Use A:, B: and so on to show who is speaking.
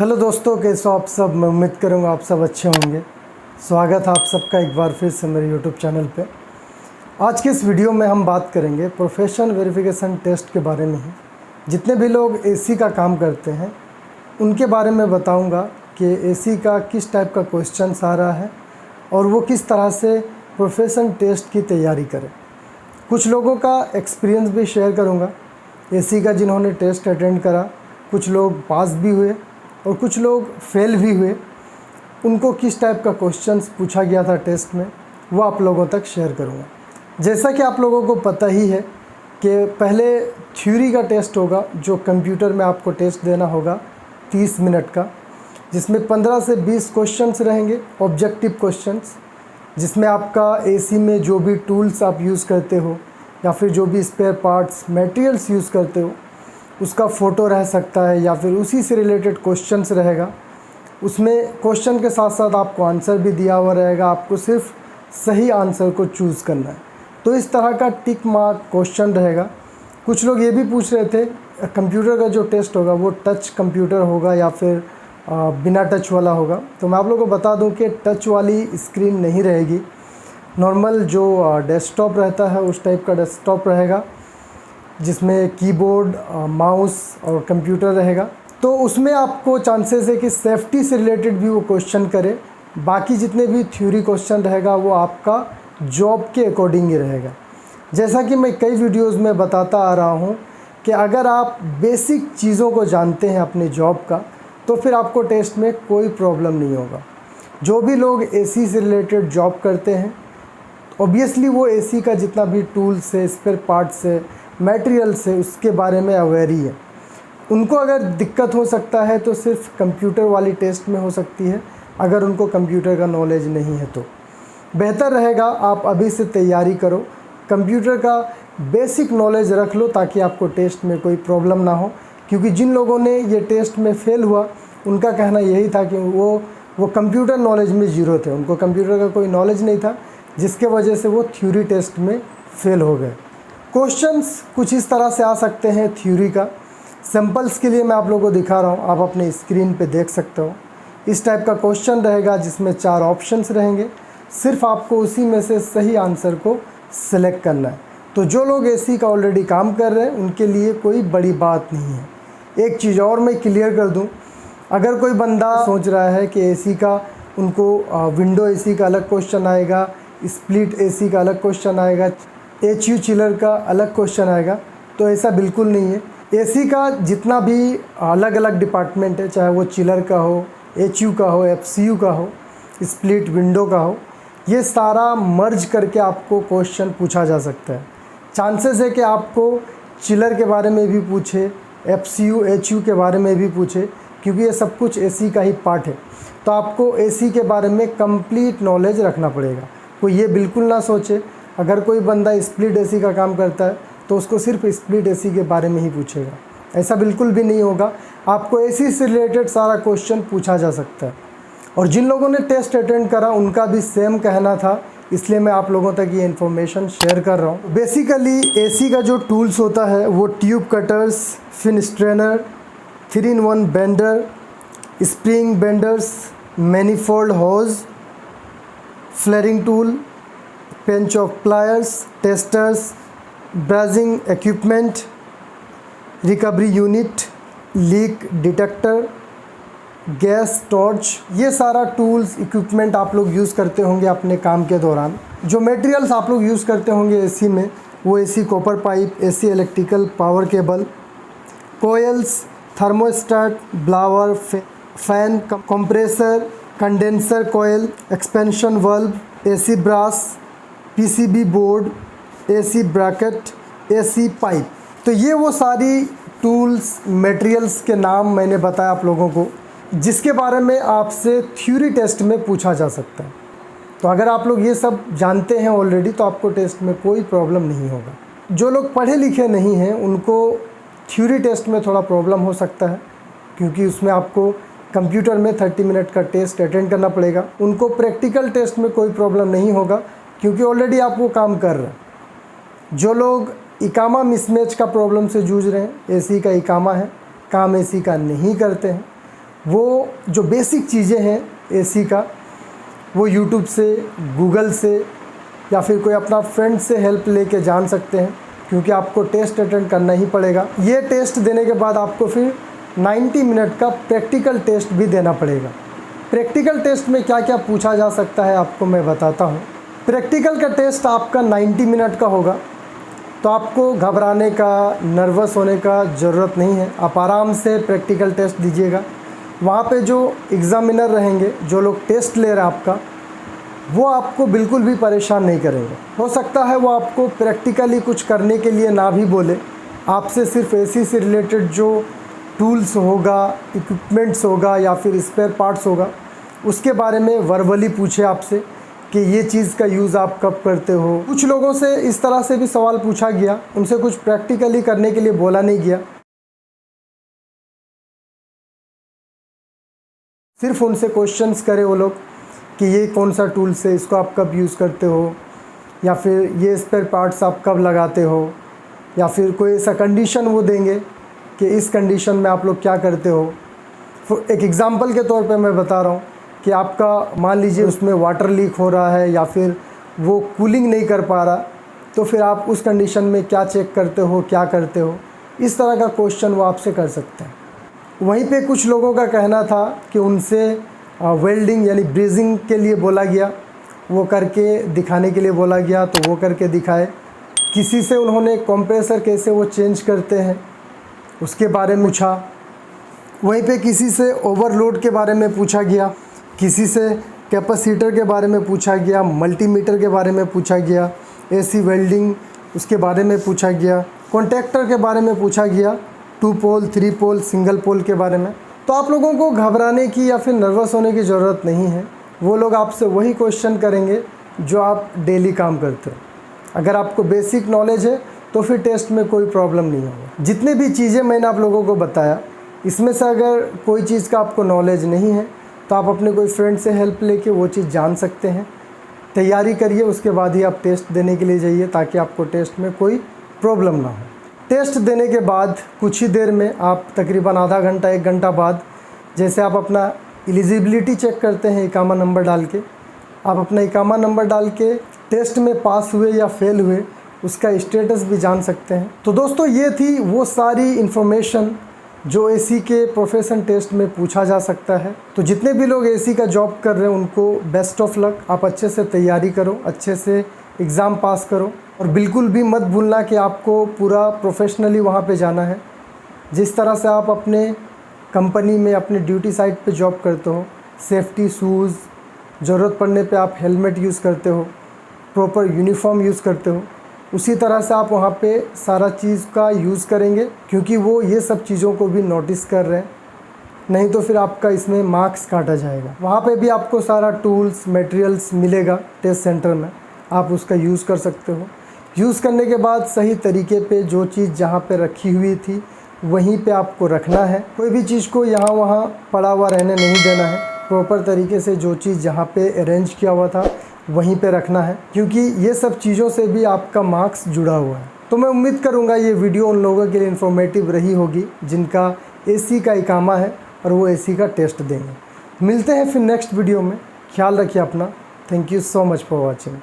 A: Hello दोस्तों, कैसे हो आप सब। मैं उम्मीद करूँगा आप सब अच्छे होंगे। स्वागत है आप सबका एक बार फिर से मेरे यूट्यूब चैनल पे। आज के इस वीडियो में हम बात करेंगे प्रोफेशन वेरिफिकेशन टेस्ट के बारे में ही। जितने भी लोग एसी का काम करते हैं उनके बारे में बताऊंगा कि एसी का किस टाइप का क्वेश्चन आ रहा है और वो किस तरह से प्रोफेशन टेस्ट की तैयारी करें। कुछ लोगों का एक्सपीरियंस भी शेयर करूँगा एसी का, जिन्होंने टेस्ट अटेंड करा। कुछ लोग पास भी हुए और कुछ लोग फेल भी हुए। उनको किस टाइप का क्वेश्चंस पूछा गया था टेस्ट में, वो आप लोगों तक शेयर करूँगा। जैसा कि आप लोगों को पता ही है कि पहले थ्योरी का टेस्ट होगा, जो कंप्यूटर में आपको टेस्ट देना होगा 30 मिनट का, जिसमें 15 से 20 क्वेश्चंस रहेंगे, ऑब्जेक्टिव क्वेश्चंस, जिसमें आपका एसी में जो भी टूल्स आप यूज़ करते हो या फिर जो भी स्पेयर पार्ट्स मटेरियल्स यूज़ करते हो उसका फ़ोटो रह सकता है या फिर उसी से रिलेटेड क्वेश्चंस रहेगा। उसमें क्वेश्चन के साथ साथ आपको आंसर भी दिया हुआ रहेगा, आपको सिर्फ सही आंसर को चूज़ करना है। तो इस तरह का टिक मार्क क्वेश्चन रहेगा। कुछ लोग ये भी पूछ रहे थे कंप्यूटर का जो टेस्ट होगा वो टच कंप्यूटर होगा या फिर बिना टच वाला होगा। तो मैं आप लोगों को बता दूं कि टच वाली स्क्रीन नहीं रहेगी, नॉर्मल जो डेस्कटॉप रहता है उस टाइप का डेस्कटॉप रहेगा, जिसमें कीबोर्ड, माउस और कंप्यूटर रहेगा। तो उसमें आपको चांसेस है कि सेफ्टी से रिलेटेड भी वो क्वेश्चन करे। बाकी जितने भी थ्योरी क्वेश्चन रहेगा वो आपका जॉब के अकॉर्डिंग ही रहेगा। जैसा कि मैं कई वीडियोस में बताता आ रहा हूँ कि अगर आप बेसिक चीज़ों को जानते हैं अपने जॉब का, तो फिर आपको टेस्ट में कोई प्रॉब्लम नहीं होगा। जो भी लोग एसी से रिलेटेड जॉब करते हैं, ऑब्वियसली वो एसी का जितना भी टूल्स है, स्पेयर पार्ट्स है, मटेरियल्स है, उसके बारे में अवेयर ही है। उनको अगर दिक्कत हो सकता है तो सिर्फ कंप्यूटर वाली टेस्ट में हो सकती है, अगर उनको कंप्यूटर का नॉलेज नहीं है तो बेहतर रहेगा आप अभी से तैयारी करो, कंप्यूटर का बेसिक नॉलेज रख लो ताकि आपको टेस्ट में कोई प्रॉब्लम ना हो। क्योंकि जिन लोगों ने ये टेस्ट में फेल हुआ उनका कहना यही था कि वो कंप्यूटर नॉलेज में ज़ीरो थे, उनको कंप्यूटर का कोई नॉलेज नहीं था, जिसके वजह से वो थ्योरी टेस्ट में फेल हो गए। क्वेश्चंस कुछ इस तरह से आ सकते हैं थ्योरी का। सिंपल्स के लिए मैं आप लोगों को दिखा रहा हूँ, आप अपने स्क्रीन पे देख सकते हो। इस टाइप का क्वेश्चन रहेगा जिसमें 4 ऑप्शंस रहेंगे, सिर्फ आपको उसी में से सही आंसर को सिलेक्ट करना है। तो जो लोग एसी का ऑलरेडी काम कर रहे हैं उनके लिए कोई बड़ी बात नहीं है। एक चीज़ और मैं क्लियर कर दूँ, अगर कोई बंदा सोच रहा है कि एसी का उनको विंडो एसी का अलग क्वेश्चन आएगा, स्प्लिट एसी का अलग क्वेश्चन आएगा, एचयू चिलर का अलग क्वेश्चन आएगा, तो ऐसा बिल्कुल नहीं है। एसी का जितना भी अलग अलग डिपार्टमेंट है, चाहे वो चिलर का हो, एचयू का हो, एफसीयू का हो, स्प्लिट विंडो का हो, ये सारा मर्ज करके आपको क्वेश्चन पूछा जा सकता है। चांसेस है कि आपको चिलर के बारे में भी पूछे, एफसीयू एचयू के बारे में भी पूछे, क्योंकि ये सब कुछ एसी का ही पार्ट है। तो आपको एसी के बारे में कंप्लीट नॉलेज रखना पड़ेगा। कोई ये बिल्कुल ना सोचे अगर कोई बंदा स्प्लिट एसी का काम करता है तो उसको सिर्फ स्प्लिट एसी के बारे में ही पूछेगा, ऐसा बिल्कुल भी नहीं होगा। आपको एसी से रिलेटेड सारा क्वेश्चन पूछा जा सकता है। और जिन लोगों ने टेस्ट अटेंड करा उनका भी सेम कहना था, इसलिए मैं आप लोगों तक ये इन्फॉर्मेशन शेयर कर रहा हूँ। बेसिकली एसी का जो टूल्स होता है वो tube cutters, fin strainer, 3-in-1 bender, spring benders, manifold hose, flaring tool, pinch off pliers, testers, brazing equipment, recovery unit, leak detector, gas torch, ये सारा टूल्स इक्विपमेंट आप लोग यूज़ करते होंगे अपने काम के दौरान। जो मटेरियल्स आप लोग यूज़ करते होंगे एसी में, वो AC copper pipe, AC electrical power cable, coils, thermostat, blower, fan, compressor, condenser coil, expansion valve, AC brass, PCB board, AC bracket, AC pipe. तो ये वो सारी टूल्स मटेरियल्स के नाम मैंने बताया आप लोगों को, जिसके बारे में आपसे थ्योरी टेस्ट में पूछा जा सकता है। तो अगर आप लोग ये सब जानते हैं ऑलरेडी तो आपको टेस्ट में कोई प्रॉब्लम नहीं होगा। जो लोग पढ़े लिखे नहीं हैं उनको थ्योरी टेस्ट में थोड़ा प्रॉब्लम हो सकता है, क्योंकि उसमें आपको कंप्यूटर में 30 मिनट का टेस्ट अटेंड करना पड़ेगा। उनको प्रैक्टिकल टेस्ट में कोई प्रॉब्लम नहीं होगा, क्योंकि ऑलरेडी आप वो काम कर रहे हैं। जो लोग इकामा मिसमैच का प्रॉब्लम से जूझ रहे हैं, एसी का इकामा है, काम एसी का नहीं करते हैं, वो जो बेसिक चीज़ें हैं एसी का, वो यूट्यूब से, गूगल से या फिर कोई अपना फ्रेंड से हेल्प लेके जान सकते हैं, क्योंकि आपको टेस्ट अटेंड करना ही पड़ेगा। ये टेस्ट देने के बाद आपको फिर 90 मिनट का प्रैक्टिकल टेस्ट भी देना पड़ेगा। प्रैक्टिकल टेस्ट में क्या क्या पूछा जा सकता है आपको मैं बताता हूँ। प्रैक्टिकल का टेस्ट आपका 90 मिनट का होगा, तो आपको घबराने का, नर्वस होने का ज़रूरत नहीं है। आप आराम से प्रैक्टिकल टेस्ट दीजिएगा। वहाँ पे जो एग्ज़ामिनर रहेंगे, जो लोग टेस्ट ले रहे हैं आपका, वो आपको बिल्कुल भी परेशान नहीं करेंगे। हो सकता है वो आपको प्रैक्टिकली कुछ करने के लिए ना भी बोले, आपसे सिर्फ एसी से रिलेटेड जो टूल्स होगा, इक्विपमेंट्स होगा या फिर स्पेयर पार्ट्स होगा, उसके बारे में वर्बली पूछे आपसे कि ये चीज़ का यूज़ आप कब करते हो। कुछ लोगों से इस तरह से भी सवाल पूछा गया, उनसे कुछ प्रैक्टिकली करने के लिए बोला नहीं गया, सिर्फ उनसे क्वेश्चंस करे वो लोग कि ये कौन सा टूल्स है, इसको आप कब यूज़ करते हो, या फिर ये स्पेयर पार्ट्स आप कब लगाते हो, या फिर कोई ऐसा कंडीशन वो देंगे कि इस कंडीशन में आप लोग क्या करते हो। एक एग्ज़ाम्पल के तौर पे मैं बता रहा हूँ कि आपका मान लीजिए उसमें वाटर लीक हो रहा है या फिर वो कूलिंग नहीं कर पा रहा, तो फिर आप उस कंडीशन में क्या चेक करते हो, क्या करते हो, इस तरह का क्वेश्चन वो आपसे कर सकते हैं। वहीं पे कुछ लोगों का कहना था कि उनसे वेल्डिंग यानी ब्रीजिंग के लिए बोला गया, वो करके दिखाने के लिए बोला गया, तो वो करके दिखाए। किसी से उन्होंने कंप्रेसर कैसे वो चेंज करते हैं उसके बारे में पूछा। वहीं पे किसी से ओवरलोड के बारे में पूछा गया, किसी से कैपेसिटर के बारे में पूछा गया, मल्टीमीटर के बारे में पूछा गया, एसी वेल्डिंग उसके बारे में पूछा गया, कॉन्टैक्टर के बारे में पूछा गया, 2 पोल, 3 पोल, सिंगल पोल के बारे में। तो आप लोगों को घबराने की या फिर नर्वस होने की ज़रूरत नहीं है। वो लोग आपसे वही क्वेश्चन करेंगे जो आप डेली काम करते हो। अगर आपको बेसिक नॉलेज है तो फिर टेस्ट में कोई प्रॉब्लम नहीं होगा। जितने भी चीज़ें मैंने आप लोगों को बताया, इसमें से अगर कोई चीज़ का आपको नॉलेज नहीं है तो आप अपने कोई फ्रेंड से हेल्प लेके वो चीज़ जान सकते हैं। तैयारी करिए, उसके बाद ही आप टेस्ट देने के लिए जाइए, ताकि आपको टेस्ट में कोई प्रॉब्लम ना हो। टेस्ट देने के बाद कुछ ही देर में आप तकरीबन आधा घंटा 1 घंटा बाद, जैसे आप अपना एलिजिबिलिटी चेक करते हैं इकामा नंबर डाल के, आप अपना इकामा नंबर डाल के टेस्ट में पास हुए या फेल हुए उसका स्टेटस भी जान सकते हैं। तो दोस्तों, ये थी वो सारी इन्फॉर्मेशन जो एसी के प्रोफेशन टेस्ट में पूछा जा सकता है। तो जितने भी लोग एसी का जॉब कर रहे हैं उनको बेस्ट ऑफ लक। आप अच्छे से तैयारी करो, अच्छे से एग्ज़ाम पास करो, और बिल्कुल भी मत भूलना कि आपको पूरा प्रोफेशनली वहाँ पे जाना है। जिस तरह से आप अपने कंपनी में अपने ड्यूटी साइट पे जॉब करते हो, सेफ्टी शूज़, ज़रूरत पड़ने पे आप हेलमेट यूज़ करते हो, प्रॉपर यूनिफॉर्म यूज़ करते हो, उसी तरह से आप वहाँ पे सारा चीज़ का यूज़ करेंगे, क्योंकि वो ये सब चीज़ों को भी नोटिस कर रहे हैं। नहीं तो फिर आपका इसमें मार्क्स काटा जाएगा। वहाँ पे भी आपको सारा टूल्स, मटेरियल्स मिलेगा टेस्ट सेंटर में, आप उसका यूज़ कर सकते हो। यूज़ करने के बाद सही तरीके पे जो चीज़ जहाँ पे रखी हुई थी वहीं पे आपको रखना है। कोई भी चीज़ को यहाँ वहाँ पड़ा हुआ रहने नहीं देना है। प्रॉपर तरीके से जो चीज़ जहाँ पे अरेंज किया हुआ था वहीं पे रखना है, क्योंकि ये सब चीज़ों से भी आपका मार्क्स जुड़ा हुआ है। तो मैं उम्मीद करूँगा ये वीडियो उन लोगों के लिए इन्फॉर्मेटिव रही होगी जिनका एसी का इकामा है और वो एसी का टेस्ट देंगे। मिलते हैं फिर नेक्स्ट वीडियो में। ख्याल रखिए अपना। Thank you so much for watching.